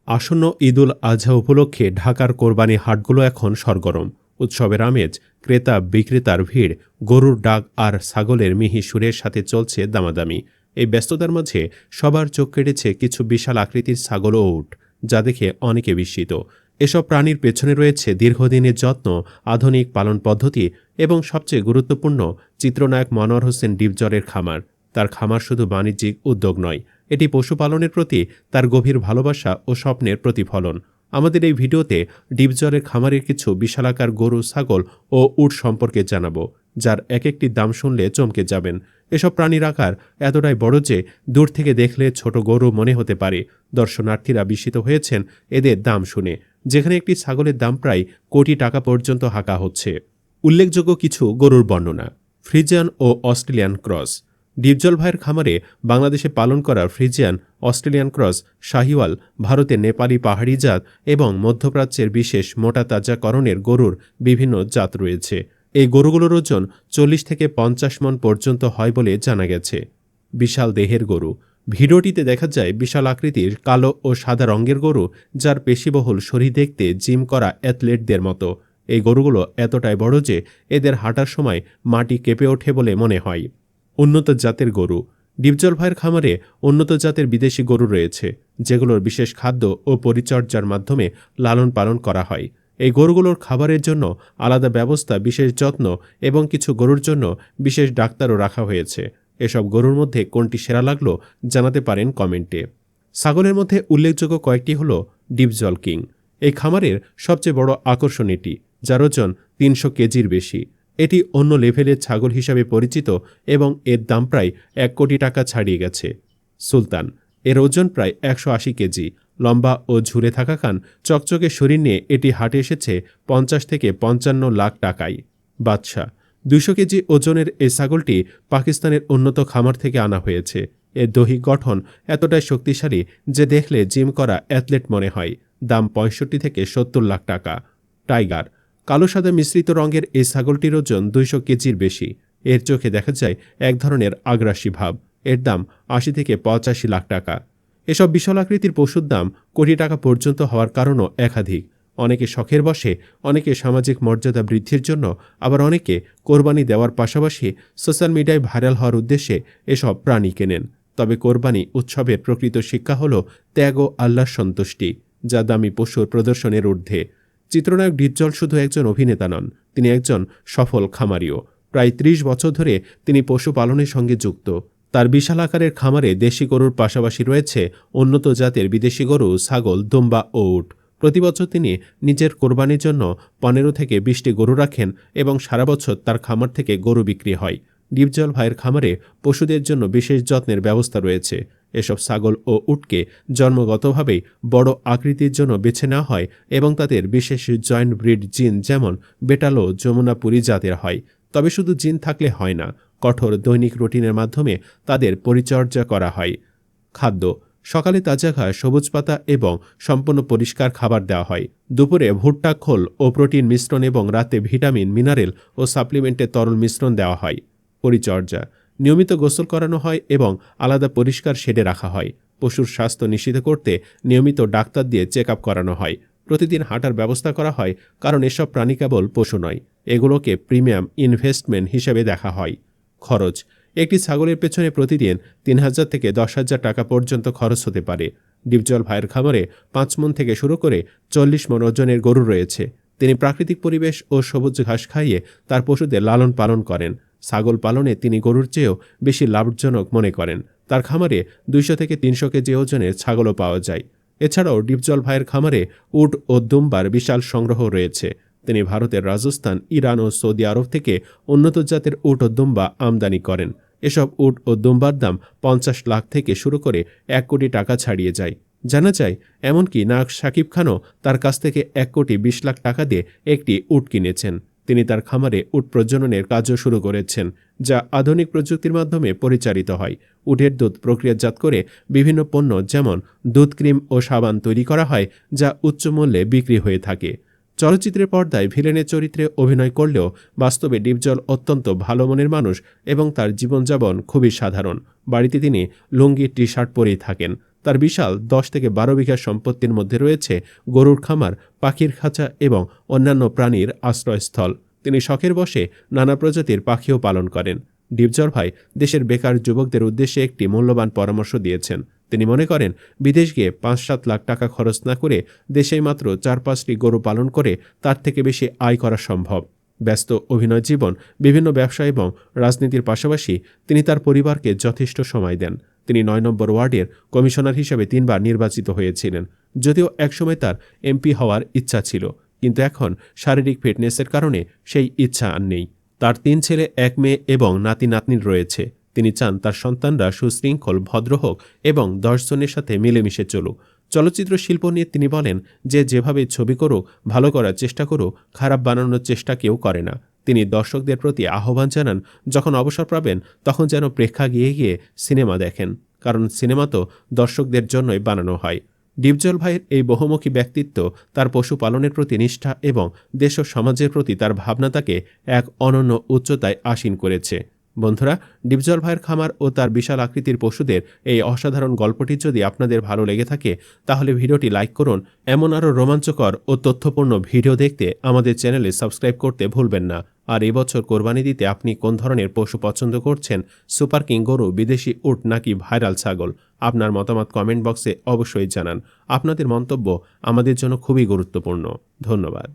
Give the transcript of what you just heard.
আসন্ন ঈদুল আজহা উপলক্ষে ঢাকার কোরবানি হাটগুলো এখন সরগরম। উৎসবের আমেজ, ক্রেতা বিক্রেতার ভিড়, গরুর ডাক আর ছাগলের মিহি সুরের সাথে চলছে দামাদামি। এই ব্যস্ততার মাঝে সবার চোখ কেটেছে কিছু বিশাল আকৃতির ছাগল ও উট, যা দেখে অনেকে বিস্মিত। এসব প্রাণীর পেছনে রয়েছে দীর্ঘদিনের যত্ন, আধুনিক পালন পদ্ধতি এবং সবচেয়ে গুরুত্বপূর্ণ চিত্রনায়ক মনোয়ার হোসেন ডিপজলের খামার। তার খামার শুধু বাণিজ্যিক উদ্যোগ নয়, এটি পশুপালনের প্রতি তার গভীর ভালোবাসা ও স্বপ্নের প্রতিফলন। আমাদের এই ভিডিওতে ডিপজলের খামারের কিছু বিশালাকার গরু, ছাগল ও উট সম্পর্কে জানাবো, যার এক একটি দাম শুনলে চমকে যাবেন। এসব প্রাণীর আকার এতটাই বড় যে দূর থেকে দেখলে ছোট গরু মনে হতে পারে। দর্শনার্থীরা বিস্মিত হয়েছেন এদের দাম শুনে, যেখানে একটি ছাগলের দাম প্রায় কোটি টাকা পর্যন্ত হাঁকা হচ্ছে। উল্লেখযোগ্য কিছু গরুর বর্ণনা। ফ্রিজিয়ান ও অস্ট্রেলিয়ান ক্রস। ডিপজল ভাইয়ের খামারে বাংলাদেশে পালন করা ফ্রিজিয়ান, অস্ট্রেলিয়ান ক্রস, শাহিওয়াল, ভারতের নেপালি পাহাড়ি জাত এবং মধ্যপ্রাচ্যের বিশেষ মোটা তাজাকরণের গরুর বিভিন্ন জাত রয়েছে। এই গরুগুলোর ওজন 40 থেকে 50 মণ পর্যন্ত হয় বলে জানা গেছে। বিশাল দেহের গরু। ভিডিওটিতে দেখা যায় বিশাল আকৃতির কালো ও সাদা রঙের গরু, যার পেশিবহুল শরীর দেখতে জিম করা অ্যাথলেটদের মতো। এই গরুগুলো এতটাই বড় যে এদের হাঁটার সময় মাটি কেঁপে ওঠে বলে মনে হয়। উন্নত জাতের গরু। ডিপজল ভাইয়ের খামারে উন্নত জাতের বিদেশি গরু রয়েছে, যেগুলোর বিশেষ খাদ্য ও পরিচর্যার মাধ্যমে লালন পালন করা হয়। এই গরুগুলোর খাবারের জন্য আলাদা ব্যবস্থা, বিশেষ যত্ন এবং কিছু গরুর জন্য বিশেষ ডাক্তারও রাখা হয়েছে। এসব গরুর মধ্যে কোনটি সেরা লাগলো জানাতে পারেন কমেন্টে। ছাগলের মধ্যে উল্লেখযোগ্য কয়েকটি হল ডিপজল কিং। এই খামারের সবচেয়ে বড় আকর্ষণ এটি, যার ওজন 300 কেজির বেশি। এটি অন্য লেভেলের ছাগল হিসাবে পরিচিত এবং এর দাম প্রায় 1 কোটি টাকা ছাড়িয়ে গেছে। সুলতান। এর ওজন প্রায় 180 কেজি। লম্বা ও ঝুলে থাকা কান, চকচকে শরীর নিয়ে এটি হাটে এসেছে 50 থেকে 55 লাখ টাকায়। বাদশাহ। 200 কেজি ওজনের এই ছাগলটি পাকিস্তানের উন্নত খামার থেকে আনা হয়েছে। এর দৈহিক গঠন এতটাই শক্তিশালী যে দেখলে জিম করা অ্যাথলেট মনে হয়। দাম 65 থেকে 70 লাখ টাকা। টাইগার। কালো সাদা মিশ্রিত রঙের এই ছাগলটির ওজন 200 কেজির বেশি। এর চোখে দেখা যায় এক ধরনের আগ্রাসী ভাব। এর দাম 80 থেকে 85 লাখ টাকা। এসব বিশাল আকৃতির পশুর দাম কোটি টাকা পর্যন্ত হওয়ার কারণও একাধিক। অনেকে শখের বশে, অনেকে সামাজিক মর্যাদা বৃদ্ধির জন্য, আবার অনেকে কোরবানি দেওয়ার পাশাপাশি সোশ্যাল মিডিয়ায় ভাইরাল হওয়ার উদ্দেশ্যে এসব প্রাণী কেনেন। তবে কোরবানি উৎসবের প্রকৃত শিক্ষা হল ত্যাগ ও আল্লাহর সন্তুষ্টি, যা দামি পশুর প্রদর্শনের ঊর্ধ্বে। চিত্রনায়ক ডিপজল শুধু একজন অভিনেতা নন, তিনি একজন সফল খামারিও। প্রায় 30 বছর ধরে তিনি পশুপালনের সঙ্গে যুক্ত। তার বিশাল আকারের খামারে দেশি গরুর পাশাপাশি রয়েছে উন্নত জাতের বিদেশি গরু, ছাগল, দুম্বা ও উট। প্রতি বছর তিনি নিজের কোরবানির জন্য 15 থেকে 20টি গরু রাখেন এবং সারা বছর তার খামার থেকে গরু বিক্রি হয়। ডিপজল ভাইয়ের খামারে পশুদের জন্য বিশেষ যত্নের ব্যবস্থা রয়েছে। এসব ছাগল ও উটকে জন্মগতভাবেই বড় আকৃতির জন্য বেছে নেওয়া হয় এবং তাদের বিশেষ জয়েন্ট ব্রিড জিন, যেমন বেটালো, যমুনাপুরী জাতের হয়। তবে শুধু জিন থাকলে হয় না, কঠোর দৈনিক রুটিনের মাধ্যমে তাদের পরিচর্যা করা হয়। খাদ্য। সকালে তাজা ঘাস, সবুজ পাতা এবং সম্পূর্ণ পরিষ্কার খাবার দেওয়া হয়। দুপুরে ভুট্টা খোল ও প্রোটিন মিশ্রণ এবং রাতে ভিটামিন, মিনারেল ও সাপ্লিমেন্টের তরল মিশ্রণ দেওয়া হয়। পরিচর্যা। নিয়মিত গোসল করানো হয় এবং আলাদা পরিষ্কার শেডে রাখা হয়। পশুর স্বাস্থ্য নিশ্চিত করতে নিয়মিত ডাক্তার দিয়ে চেক আপ করানো হয়। প্রতিদিন হাঁটার ব্যবস্থা করা হয়, কারণ এসব প্রাণী কেবল পশু নয়, এগুলোকে প্রিমিয়াম ইনভেস্টমেন্ট হিসেবে দেখা হয়। খরচ। একটি ছাগলের পেছনে প্রতিদিন 3000 থেকে 10,000 টাকা পর্যন্ত খরচ হতে পারে। ডিপজল ভাইয়ের খামারে 5 মণ থেকে শুরু করে 40 মণ ওজনের গরু রয়েছে। তিনি প্রাকৃতিক পরিবেশ ও সবুজ ঘাস খাইয়ে তার পশুদের লালন পালন করেন। ছাগল পালনে তিনি গরুর চেয়েও বেশি লাভজনক মনে করেন। তার খামারে 200 থেকে 300 কেজি ওজনের ছাগলও পাওয়া যায়। এছাড়াও ডিপজল ভাইয়ের খামারে উট ও দুম্বার বিশাল সংগ্রহ রয়েছে। তিনি ভারতের রাজস্থান, ইরান ও সৌদি আরব থেকে উন্নত জাতের উট ও দুম্বা আমদানি করেন। এসব উট ও দুম্বার দাম 50 লাখ থেকে শুরু করে 1 কোটি টাকা ছাড়িয়ে যায়। জানা যায়, এমনকি নায়ক শাকিব খানও তার কাছ থেকে 1 কোটি 20 লাখ টাকা দিয়ে একটি উট কিনেছেন। তিনি তার খামারে উট প্রজননের কাজও শুরু করেছেন, যা আধুনিক প্রযুক্তির মাধ্যমে পরিচালিত হয়। উটের দুধ প্রক্রিয়াজাত করে বিভিন্ন পণ্য, যেমন দুধ ক্রিম ও সাবান তৈরি করা হয়, যা উচ্চ মূল্যে বিক্রি হয়ে থাকে। চলচ্চিত্রের পর্দায় ভিলেনের চরিত্রে অভিনয় করলেও বাস্তবে ডিপজল অত্যন্ত ভালো মনের মানুষ এবং তার জীবনযাপন খুবই সাধারণ। বাড়িতে তিনি লুঙ্গি, টি শার্ট পরেই থাকেন। তার বিশাল 10 থেকে 12 বিঘা সম্পত্তির মধ্যে রয়েছে গরুর খামার, পাখির খাঁচা এবং অন্যান্য প্রাণীর আশ্রয়স্থল। তিনি শখের বশে নানা প্রজাতির পাখিও পালন করেন। ডিপজল ভাই দেশের বেকার যুবকদের উদ্দেশ্যে একটি মূল্যবান পরামর্শ দিয়েছেন। তিনি মনে করেন, বিদেশ গিয়ে 5-7 লাখ টাকা খরচ না করে দেশেই মাত্র 4-5টি গরু পালন করে তার থেকে বেশি আয় করা সম্ভব। ব্যস্ত অভিনয় জীবন, বিভিন্ন ব্যবসা এবং রাজনীতির পাশাপাশি তিনি তার পরিবারকে যথেষ্ট সময় দেন। তিনি 9 নম্বর ওয়ার্ডের কমিশনার হিসেবে 3 বার নির্বাচিত হয়েছিলেন। যদিও একসময় তার এমপি হওয়ার ইচ্ছা ছিল, কিন্তু এখন শারীরিক ফিটনেসের কারণে সেই ইচ্ছা আর নেই। তার 3 ছেলে, 1 মেয়ে এবং নাতি-নাতনি রয়েছে। তিনি চান তার সন্তানরা সুশৃঙ্খল, ভদ্র হোক এবং 10 জনের সাথে মিলেমিশে চলুক। চলচ্চিত্র শিল্প নিয়ে তিনি বলেন, যে যেভাবে ছবি করুক, ভালো করার চেষ্টা করুক, খারাপ বানানোর চেষ্টা কেউ করে না। তিনি দর্শকদের প্রতি আহ্বান জানান, যখন অবসর পাবেন তখন যেন প্রেক্ষাগৃহে গিয়ে সিনেমা দেখেন, কারণ সিনেমা তো দর্শকদের জন্যই বানানো হয়। ডিপজল ভাইয়ের এই বহুমুখী ব্যক্তিত্ব, তার পশুপালনের প্রতি নিষ্ঠা এবং দেশ ও সমাজের প্রতি তার ভাবনা তাকে এক অনন্য উচ্চতায় আসীন করেছে। বন্ধুরা, ডিপজল ভাইয়ের খামার ও তার বিশাল আকৃতির পশুদের এই অসাধারণ গল্পটি যদি আপনাদের ভালো লেগে থাকে, তাহলে ভিডিওটি লাইক করুন। এমন আরও রোমাঞ্চকর ও তথ্যপূর্ণ ভিডিও দেখতে আমাদের চ্যানেলে সাবস্ক্রাইব করতে ভুলবেন না। আর এবছর কোরবানি দিতে আপনি কোন ধরনের পশু পছন্দ করছেন? সুপার কিং গরু, বিদেশি উট নাকি ভাইরাল ছাগল? আপনার মতামত কমেন্ট বক্সে অবশ্যই জানান। আপনাদের মন্তব্য আমাদের জন্য খুবই গুরুত্বপূর্ণ। ধন্যবাদ।